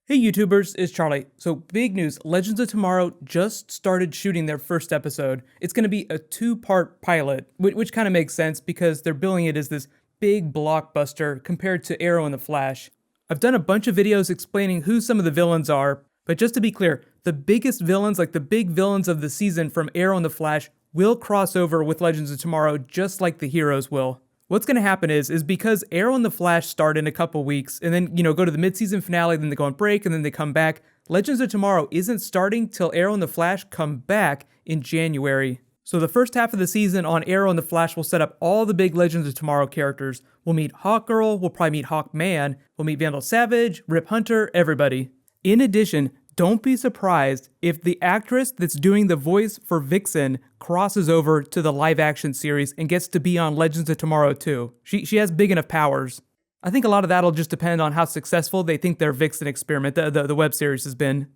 Hey YouTubers, it's Charlie. So big news, Legends of Tomorrow just started shooting their first episode. It's going to be a two-part pilot, which kind of makes sense because they're billing it as this big blockbuster compared to Arrow and the Flash. I've done a bunch of videos explaining who some of the villains are, but just to be clear, the biggest villains, like the big villains of the season from Arrow and the Flash, will cross over with Legends of Tomorrow just like the heroes will. What's going to happen is because Arrow and the Flash start in a couple weeks, and then, go to the mid-season finale, then they go on break, and then they come back, Legends of Tomorrow isn't starting till Arrow and the Flash come back in January. So the first half of the season on Arrow and the Flash will set up all the big Legends of Tomorrow characters. We'll meet Hawkgirl, we'll probably meet Hawkman, we'll meet Vandal Savage, Rip Hunter, everybody. In addition, don't be surprised if the actress that's doing the voice for Vixen crosses over to the live-action series and gets to be on Legends of Tomorrow too. She has big enough powers. I think a lot of that'll just depend on how successful they think their Vixen experiment, the web series, has been.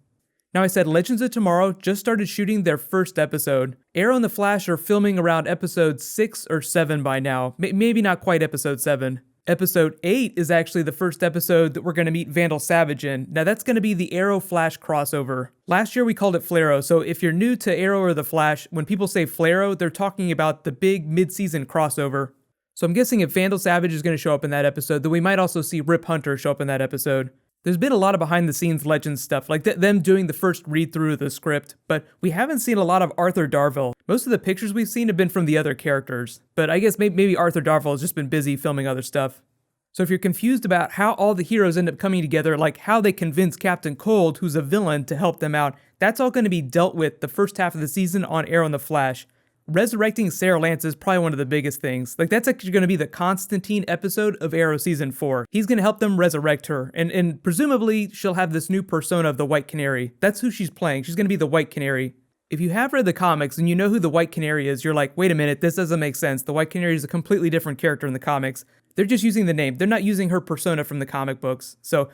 Now, I said Legends of Tomorrow just started shooting their first episode. Arrow and the Flash are filming around episode 6 or 7 by now. Maybe not quite episode 7. Episode 8 is actually the first episode that we're going to meet Vandal Savage in. Now that's going to be the Arrow-Flash crossover. Last year we called it Flaro, so if you're new to Arrow or the Flash, when people say Flaro, they're talking about the big mid-season crossover. So I'm guessing if Vandal Savage is going to show up in that episode, then we might also see Rip Hunter show up in that episode. There's been a lot of behind-the-scenes Legends stuff, like them doing the first read-through of the script, but we haven't seen a lot of Arthur Darvill. Most of the pictures we've seen have been from the other characters, but I guess maybe Arthur Darvill has just been busy filming other stuff. So if you're confused about how all the heroes end up coming together, like how they convince Captain Cold, who's a villain, to help them out, that's all going to be dealt with the first half of the season on Arrow and the Flash. Resurrecting Sarah Lance is probably one of the biggest things. Like, that's actually going to be the Constantine episode of Arrow Season 4. He's going to help them resurrect her, and presumably she'll have this new persona of the White Canary. That's who she's playing. She's going to be the White Canary. If you have read the comics and you know who the White Canary is, you're like, wait a minute, this doesn't make sense. The White Canary is a completely different character in the comics. They're just using the name. They're not using her persona from the comic books. So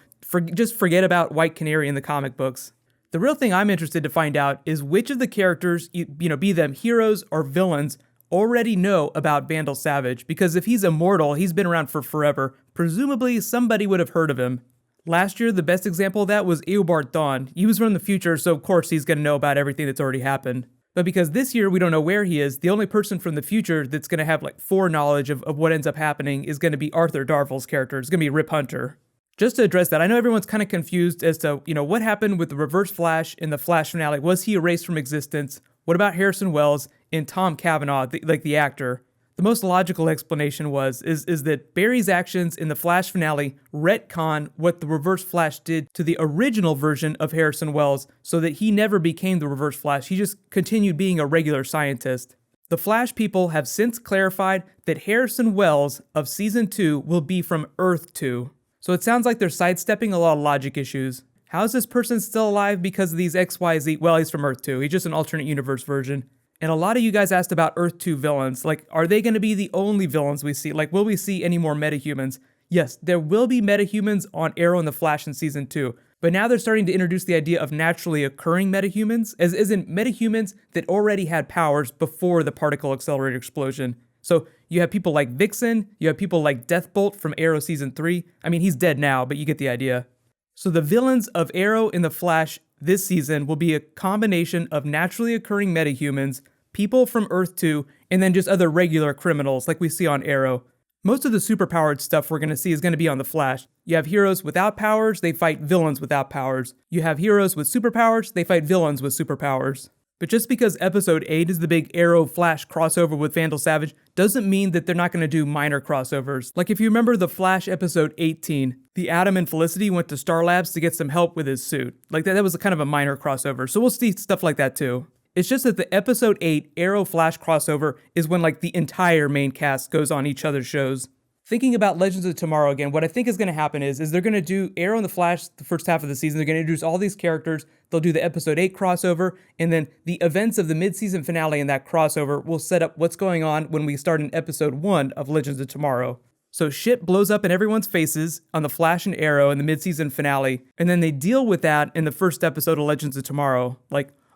just forget about White Canary in the comic books. The real thing I'm interested to find out is which of the characters, be them heroes or villains, already know about Vandal Savage. Because if he's immortal, he's been around for forever. Presumably, somebody would have heard of him. Last year, the best example of that was Eobard Thawne. He was from the future, so of course he's going to know about everything that's already happened. But because this year we don't know where he is, the only person from the future that's going to have foreknowledge of what ends up happening is going to be Arthur Darvill's character. It's going to be Rip Hunter. Just to address that, I know everyone's kind of confused as to, what happened with the Reverse Flash in the Flash finale. Was he erased from existence? What about Harrison Wells and Tom Cavanaugh, the actor? The most logical explanation is that Barry's actions in the Flash finale retcon what the Reverse Flash did to the original version of Harrison Wells, so that he never became the Reverse Flash. He just continued being a regular scientist. The Flash people have since clarified that Harrison Wells of Season 2 will be from Earth 2. So it sounds like they're sidestepping a lot of logic issues. How is this person still alive because of these XYZ? Well, he's from Earth 2. He's just an alternate universe version. And a lot of you guys asked about Earth 2 villains. Are they going to be the only villains we see? Will we see any more metahumans? Yes, there will be metahumans on Arrow and the Flash in Season 2. But now they're starting to introduce the idea of naturally occurring metahumans, as in metahumans that already had powers before the particle accelerator explosion. So you have people like Vixen, you have people like Deathbolt from Arrow Season 3. I mean, he's dead now, but you get the idea. So the villains of Arrow and the Flash this season will be a combination of naturally occurring metahumans, people from Earth 2, and then just other regular criminals like we see on Arrow. Most of the superpowered stuff we're going to see is going to be on the Flash. You have heroes without powers, they fight villains without powers. You have heroes with superpowers, they fight villains with superpowers. But just because episode 8 is the big Arrow-Flash crossover with Vandal Savage doesn't mean that they're not going to do minor crossovers. Like if you remember the Flash episode 18, the Atom and Felicity went to Star Labs to get some help with his suit. That was a kind of a minor crossover, so we'll see stuff like that too. It's just that the episode 8 Arrow-Flash crossover is when the entire main cast goes on each other's shows. Thinking about Legends of Tomorrow again, what I think is going to happen is they're going to do Arrow and the Flash the first half of the season. They're going to introduce all these characters. They'll do the episode 8 crossover, and then the events of the mid-season finale in that crossover will set up what's going on when we start in episode 1 of Legends of Tomorrow. So shit blows up in everyone's faces on the Flash and Arrow in the mid-season finale, and then they deal with that in the first episode of Legends of Tomorrow.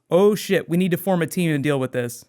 Oh shit, we need to form a team and deal with this.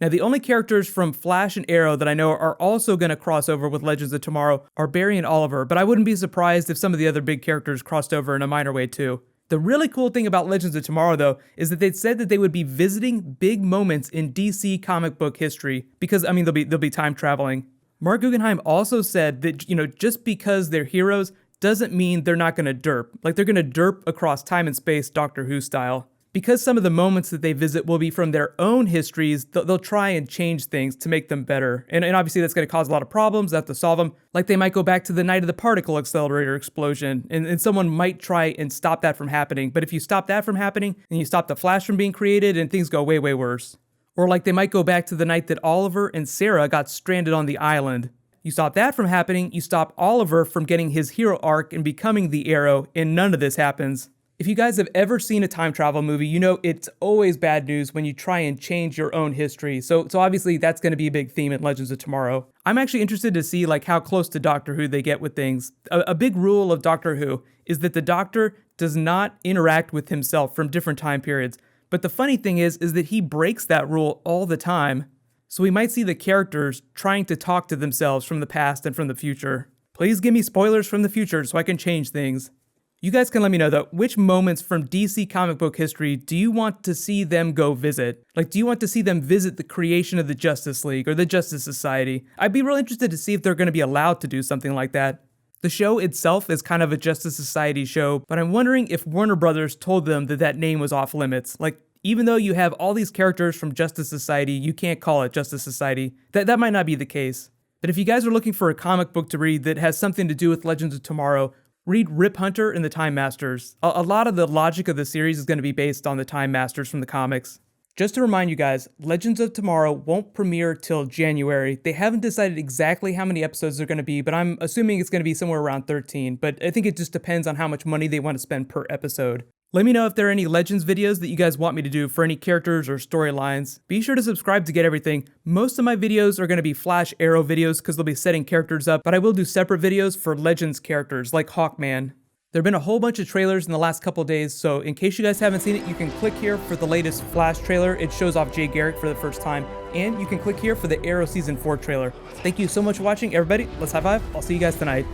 Now, the only characters from Flash and Arrow that I know are also going to cross over with Legends of Tomorrow are Barry and Oliver, but I wouldn't be surprised if some of the other big characters crossed over in a minor way too. The really cool thing about Legends of Tomorrow, though, is that they said that they would be visiting big moments in DC comic book history because, I mean, they'll be time traveling. Mark Guggenheim also said that, just because they're heroes doesn't mean they're not going to derp. Like, they're going to derp across time and space, Doctor Who style. Because some of the moments that they visit will be from their own histories, they'll try and change things to make them better. And obviously that's going to cause a lot of problems, they have to solve them. Like they might go back to the night of the particle accelerator explosion, and someone might try and stop that from happening. But if you stop that from happening, then you stop the Flash from being created, and things go way, way worse. Or like they might go back to the night that Oliver and Sarah got stranded on the island. You stop that from happening, you stop Oliver from getting his hero arc and becoming the Arrow, and none of this happens. If you guys have ever seen a time travel movie, you know it's always bad news when you try and change your own history. So obviously that's going to be a big theme in Legends of Tomorrow. I'm actually interested to see like how close to Doctor Who they get with things. A big rule of Doctor Who is that the Doctor does not interact with himself from different time periods. But the funny thing is that he breaks that rule all the time. So we might see the characters trying to talk to themselves from the past and from the future. Please give me spoilers from the future so I can change things. You guys can let me know though, which moments from DC comic book history do you want to see them go visit? Like, do you want to see them visit the creation of the Justice League or the Justice Society? I'd be real interested to see if they're going to be allowed to do something like that. The show itself is kind of a Justice Society show, but I'm wondering if Warner Brothers told them that name was off limits. Like, even though you have all these characters from Justice Society, you can't call it Justice Society. That might not be the case. But if you guys are looking for a comic book to read that has something to do with Legends of Tomorrow, read Rip Hunter and the Time Masters. A lot of the logic of the series is going to be based on the Time Masters from the comics. Just to remind you guys, Legends of Tomorrow won't premiere till January. They haven't decided exactly how many episodes they're going to be, but I'm assuming it's going to be somewhere around 13. But I think it just depends on how much money they want to spend per episode. Let me know if there are any Legends videos that you guys want me to do for any characters or storylines. Be sure to subscribe to get everything. Most of my videos are going to be Flash Arrow videos because they'll be setting characters up, but I will do separate videos for Legends characters like Hawkman. There have been a whole bunch of trailers in the last couple days, so in case you guys haven't seen it, you can click here for the latest Flash trailer. It shows off Jay Garrick for the first time, and you can click here for the Arrow Season 4 trailer. Thank you so much for watching, everybody. Let's high five. I'll see you guys tonight.